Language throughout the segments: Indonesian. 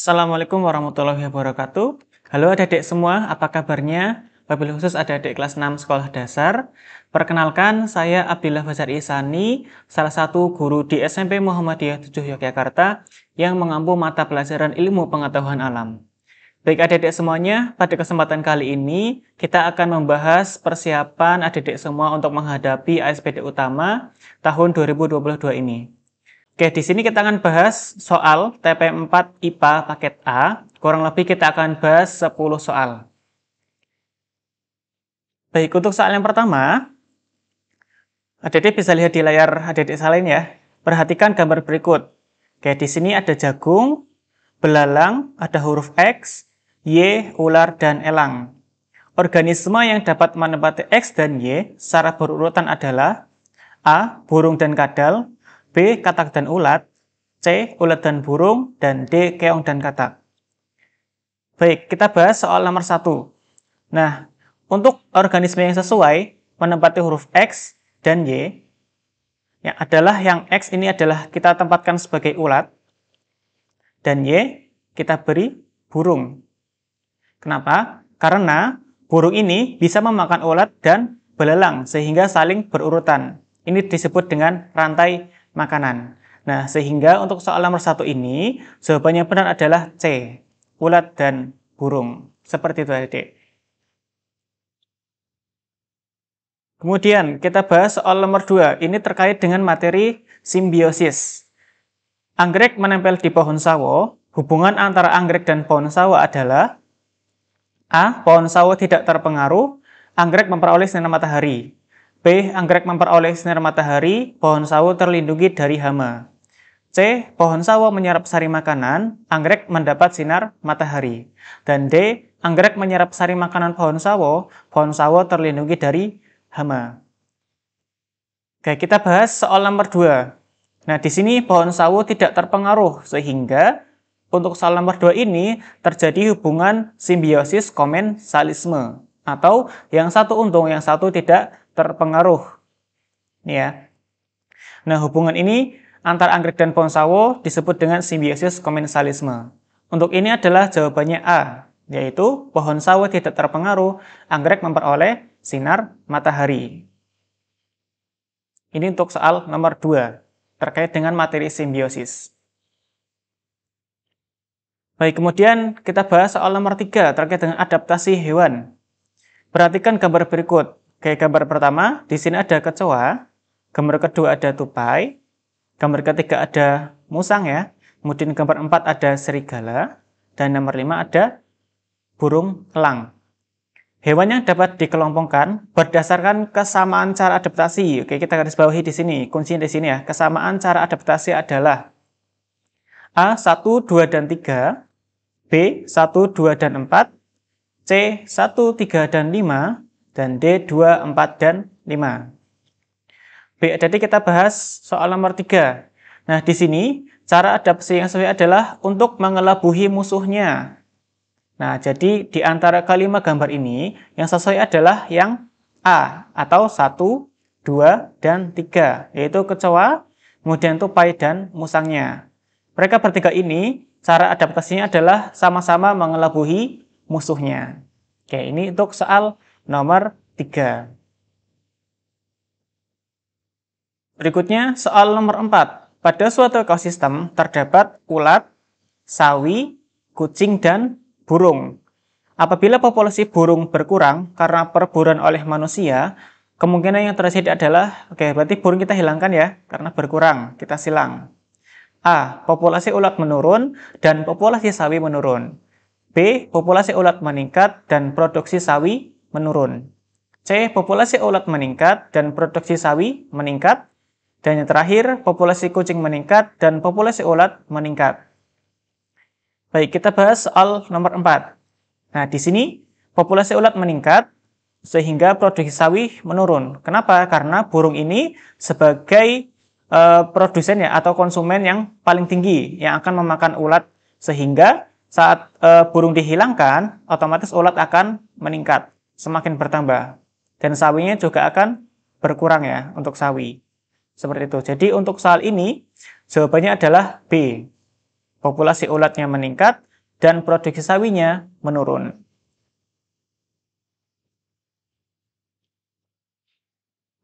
Assalamualaikum warahmatullahi wabarakatuh. Halo adik-adik semua, apa kabarnya? Wabil khusus adik-adik kelas 6 sekolah dasar. Perkenalkan, saya Abdillah Fajar Ihsani, salah satu guru di SMP Muhammadiyah 7 Yogyakarta yang mengampu mata pelajaran ilmu pengetahuan alam. Baik adik-adik semuanya, pada kesempatan kali ini kita akan membahas persiapan adik-adik semua untuk menghadapi ASPD utama tahun 2022 ini. Oke, di sini kita akan bahas soal TP4 IPA paket A. Kurang lebih kita akan bahas 10 soal. Baik, untuk soal yang pertama, adik-adik bisa lihat di layar adik-adik salin ya. Perhatikan gambar berikut. Oke, di sini ada jagung, belalang, ada huruf X, Y, ular, dan elang. Organisme yang dapat menempati X dan Y secara berurutan adalah A. Burung dan kadal, B. Katak dan ulat, C. Ulat dan burung, dan D. Keong dan katak. Baik, kita bahas soal nomor 1. Nah, untuk organisme yang sesuai menempati huruf X dan Y, yang X ini adalah kita tempatkan sebagai ulat, dan Y kita beri burung. Kenapa? Karena burung ini bisa memakan ulat dan belalang sehingga saling berurutan. Ini disebut dengan rantai makanan. Nah, sehingga untuk soal nomor 1 ini, jawabannya benar adalah C, ulat dan burung. Seperti itu adik. Kemudian kita bahas soal nomor 2. Ini terkait dengan materi simbiosis. Anggrek menempel di pohon sawo. Hubungan antara anggrek dan pohon sawo adalah A. Pohon sawo tidak terpengaruh, anggrek memperoleh sinar matahari. B. Anggrek memperoleh sinar matahari, pohon sawo terlindungi dari hama. C. Pohon sawo menyerap sari makanan, anggrek mendapat sinar matahari. Dan D. Anggrek menyerap sari makanan pohon sawo terlindungi dari hama. Oke, kita bahas soal nomor 2. Nah, di sini pohon sawo tidak terpengaruh, sehingga untuk soal nomor 2 ini terjadi hubungan simbiosis komensalisme, atau yang satu untung, yang satu tidak terpengaruh. Ini ya. Nah, hubungan ini antara anggrek dan pohon sawo disebut dengan simbiosis komensalisme. Untuk ini adalah jawabannya A, yaitu pohon sawo tidak terpengaruh, anggrek memperoleh sinar matahari. Ini untuk soal nomor 2, terkait dengan materi simbiosis. Baik, kemudian kita bahas soal nomor 3, terkait dengan adaptasi hewan. Perhatikan gambar berikut. Oke, gambar pertama, di sini ada kecoa, gambar kedua ada tupai, gambar ketiga ada musang ya, kemudian gambar 4 ada serigala, dan nomor 5 ada burung elang. Hewan yang dapat dikelompokkan berdasarkan kesamaan cara adaptasi. Oke, kita garis bawahi di sini. Kuncinya di sini ya. Kesamaan cara adaptasi adalah A, 1, 2, dan 3, B, 1, 2, dan 4, C, 1, 3, dan 5, dan D, 2, 4, dan 5. Baik, jadi kita bahas soal nomor 3. Nah, di sini cara adaptasi yang sesuai adalah untuk mengelabuhi musuhnya. Nah, jadi di antara kelima gambar ini, yang sesuai adalah yang A, atau 1, 2, dan 3, yaitu kecoa, kemudian tupai, dan musangnya. Mereka bertiga ini, cara adaptasinya adalah sama-sama mengelabuhi musuhnya. Oke, ini untuk soal nomor 3. Berikutnya, soal nomor 4. Pada suatu ekosistem terdapat ulat, sawi, kucing, dan burung. Apabila populasi burung berkurang karena perburuan oleh manusia, kemungkinan yang terjadi adalah, berarti burung kita hilangkan ya, karena berkurang, kita silang. A. Populasi ulat menurun dan populasi sawi menurun. B. Populasi ulat meningkat dan produksi sawi menurun. C. Populasi ulat meningkat dan produksi sawi meningkat. Dan yang terakhir, populasi kucing meningkat dan populasi ulat meningkat. Baik, kita bahas soal nomor 4. Nah, di sini populasi ulat meningkat sehingga produksi sawi menurun. Kenapa? Karena burung ini sebagai produsen ya, atau konsumen yang paling tinggi yang akan memakan ulat, sehingga saat burung dihilangkan, otomatis ulat akan meningkat, semakin bertambah. Dan sawinya juga akan berkurang ya untuk sawi. Seperti itu. Jadi untuk soal ini jawabannya adalah B. Populasi ulatnya meningkat dan produksi sawinya menurun.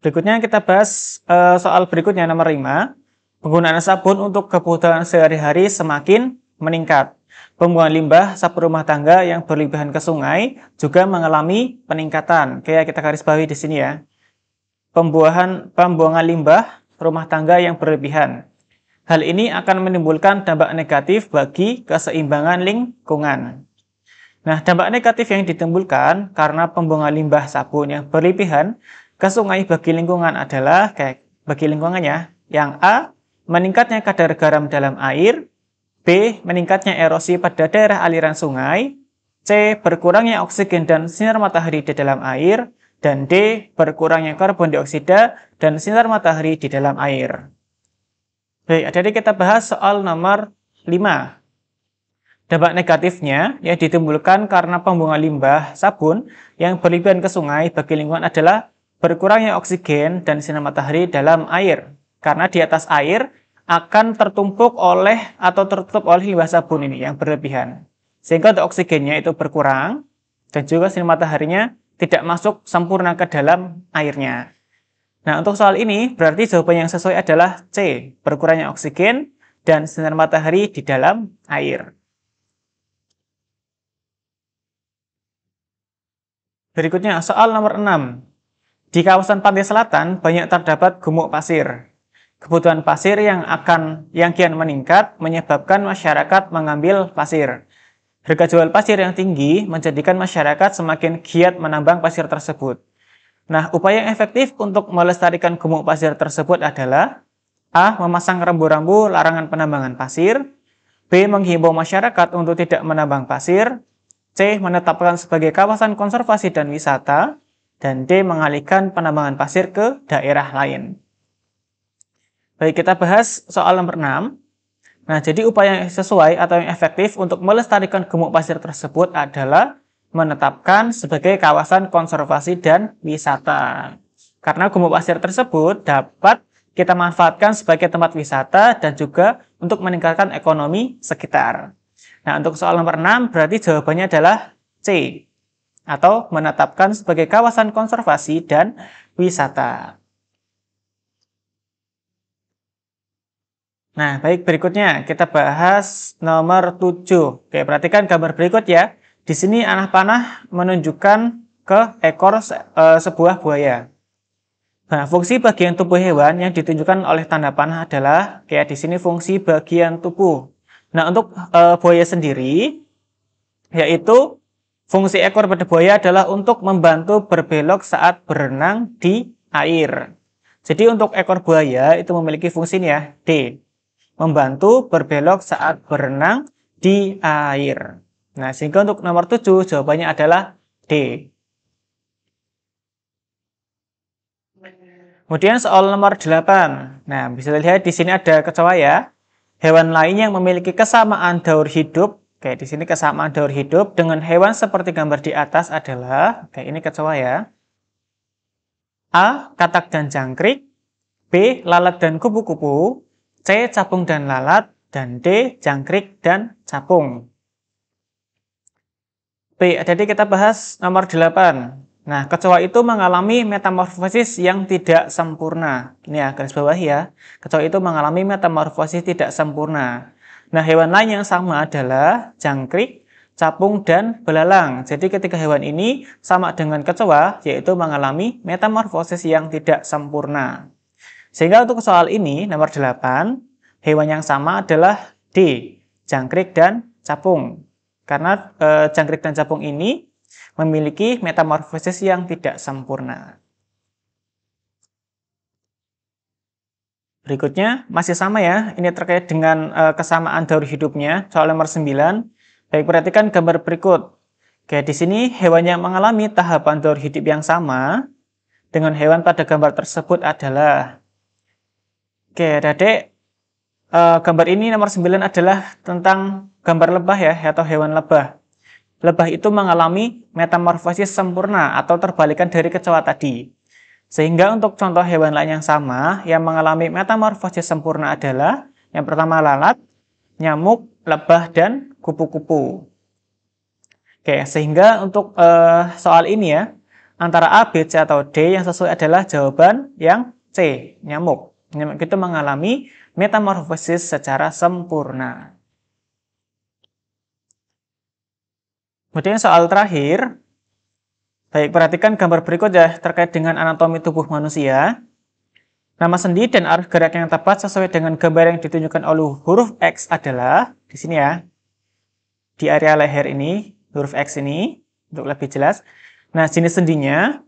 Berikutnya kita bahas soal berikutnya nomor 5. Penggunaan sabun untuk kebutuhan sehari-hari semakin meningkat. Pembuangan limbah sapu rumah tangga yang berlebihan ke sungai juga mengalami peningkatan. Kayak kita garis bawahi di sini ya. Pembuangan limbah rumah tangga yang berlebihan. Hal ini akan menimbulkan dampak negatif bagi keseimbangan lingkungan. Nah, dampak negatif yang ditimbulkan karena pembuangan limbah sabun yang berlebihan ke sungai bagi lingkungan adalah bagi lingkungannya yang A, meningkatnya kadar garam dalam air, B, meningkatnya erosi pada daerah aliran sungai, C, berkurangnya oksigen dan sinar matahari di dalam air, dan D, berkurangnya karbon dioksida dan sinar matahari di dalam air. Baik, jadi kita bahas soal nomor 5. Dampak negatifnya yang ditimbulkan karena pembuangan limbah sabun yang berlebihan ke sungai bagi lingkungan adalah berkurangnya oksigen dan sinar matahari dalam air. Karena di atas air akan tertumpuk oleh atau tertutup oleh limbah sabun ini yang berlebihan. Sehingga untuk oksigennya itu berkurang dan juga sinar mataharinya tidak masuk sempurna ke dalam airnya. Nah, untuk soal ini berarti jawaban yang sesuai adalah C, berkurangnya oksigen dan sinar matahari di dalam air. Berikutnya soal nomor 6. Di kawasan pantai selatan banyak terdapat gumuk pasir. Kebutuhan pasir yang kian meningkat menyebabkan masyarakat mengambil pasir. Harga jual pasir yang tinggi menjadikan masyarakat semakin giat menambang pasir tersebut. Nah, upaya yang efektif untuk melestarikan gumuk pasir tersebut adalah A. Memasang rambu-rambu larangan penambangan pasir, B. Menghimbau masyarakat untuk tidak menambang pasir, C. Menetapkan sebagai kawasan konservasi dan wisata, dan D. Mengalihkan penambangan pasir ke daerah lain. Baik, kita bahas soal nomor 6. Nah, jadi upaya yang sesuai atau yang efektif untuk melestarikan gumuk pasir tersebut adalah menetapkan sebagai kawasan konservasi dan wisata. Karena gumuk pasir tersebut dapat kita manfaatkan sebagai tempat wisata dan juga untuk meningkatkan ekonomi sekitar. Nah, untuk soal nomor 6 berarti jawabannya adalah C, atau menetapkan sebagai kawasan konservasi dan wisata. Nah, baik, berikutnya kita bahas nomor 7. Oke, perhatikan gambar berikut ya. Di sini anak panah menunjukkan ke ekor sebuah buaya. Nah, fungsi bagian tubuh hewan yang ditunjukkan oleh tanda panah adalah kayak di sini fungsi bagian tubuh. Nah, untuk buaya sendiri, yaitu fungsi ekor pada buaya adalah untuk membantu berbelok saat berenang di air. Jadi untuk ekor buaya itu memiliki fungsi ini ya, D, membantu berbelok saat berenang di air. Nah, sehingga untuk nomor 7 jawabannya adalah D. Kemudian soal nomor 8. Nah, bisa dilihat di sini ada kecoa ya. Hewan lain yang memiliki kesamaan daur hidup, kayak di sini kesamaan daur hidup dengan hewan seperti gambar di atas adalah, kayak ini kecoa ya. A. Katak dan jangkrik, B. Lalat dan kupu-kupu, C. Capung dan lalat, dan D. Jangkrik dan capung. B. Jadi kita bahas nomor 8. Nah, kecoa itu mengalami metamorfosis yang tidak sempurna. Ini ya, garis bawah ya. Kecoa itu mengalami metamorfosis tidak sempurna. Nah, hewan lain yang sama adalah jangkrik, capung, dan belalang. Jadi ketika hewan ini sama dengan kecoa, yaitu mengalami metamorfosis yang tidak sempurna. Sehingga untuk soal ini, nomor 8, hewan yang sama adalah D, jangkrik dan capung. Karena jangkrik dan capung ini memiliki metamorfosis yang tidak sempurna. Berikutnya masih sama ya, ini terkait dengan kesamaan daur hidupnya, soal nomor 9. Baik, perhatikan gambar berikut. Oke, di sini hewan yang mengalami tahapan daur hidup yang sama dengan hewan pada gambar tersebut adalah, oke adik-adik, gambar ini nomor 9 adalah tentang gambar lebah ya, atau hewan lebah. Lebah itu mengalami metamorfosis sempurna atau terbalikan dari kecoa tadi. Sehingga untuk contoh hewan lain yang sama yang mengalami metamorfosis sempurna adalah yang pertama lalat, nyamuk, lebah, dan kupu-kupu. Oke, sehingga untuk soal ini ya, antara A, B, C, atau D yang sesuai adalah jawaban yang C, nyamuk. Nyamuk itu mengalami metamorfosis secara sempurna. Kemudian soal terakhir, baik, perhatikan gambar berikut ya terkait dengan anatomi tubuh manusia. Nama sendi dan arah gerak yang tepat sesuai dengan gambar yang ditunjukkan oleh huruf X adalah di sini ya, di area leher ini, huruf X ini untuk lebih jelas. Nah, jenis sendinya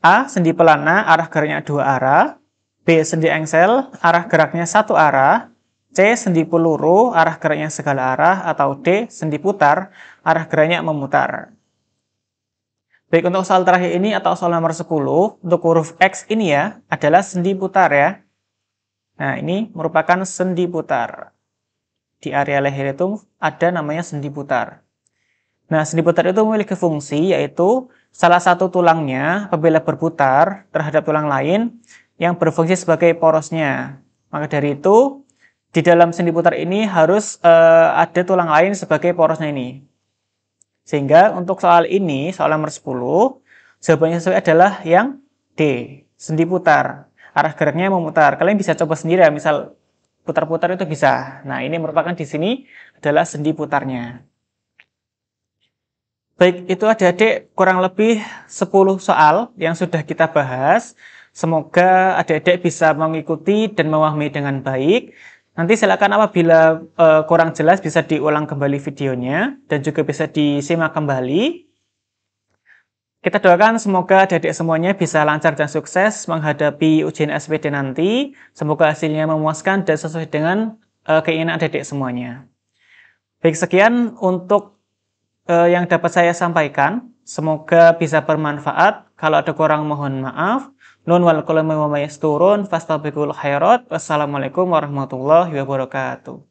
A. Sendi pelana, arah geraknya dua arah. B. Sendi engsel, arah geraknya satu arah. C. Sendi peluru, arah geraknya segala arah. Atau D. Sendi putar, arah geraknya memutar. Baik, untuk soal terakhir ini atau soal nomor 10, untuk huruf X ini ya, adalah sendi putar ya. Nah, ini merupakan sendi putar. Di area leher itu ada namanya sendi putar. Nah, sendi putar itu memiliki fungsi, yaitu salah satu tulangnya apabila berputar terhadap tulang lain yang berfungsi sebagai porosnya. Maka dari itu, di dalam sendi putar ini harus ada tulang lain sebagai porosnya ini. Sehingga untuk soal ini, soal nomor 10, jawabannya sesuai adalah yang D, sendi putar. Arah geraknya memutar. Kalian bisa coba sendiri ya, misal putar-putar itu bisa. Nah, ini merupakan di sini adalah sendi putarnya. Baik, itu adik-adik kurang lebih 10 soal yang sudah kita bahas. Semoga adik-adik bisa mengikuti dan memahami dengan baik. Nanti silakan apabila kurang jelas bisa diulang kembali videonya dan juga bisa disimak kembali. Kita doakan semoga adik-adik semuanya bisa lancar dan sukses menghadapi ujian SPD nanti. Semoga hasilnya memuaskan dan sesuai dengan keinginan adik-adik semuanya. Baik, sekian untuk yang dapat saya sampaikan. Semoga bisa bermanfaat. Kalau ada kurang mohon maaf. Nun wal qalam wa ma yasturun fastabiqul khairat. Wassalamualaikum warahmatullahi wabarakatuh.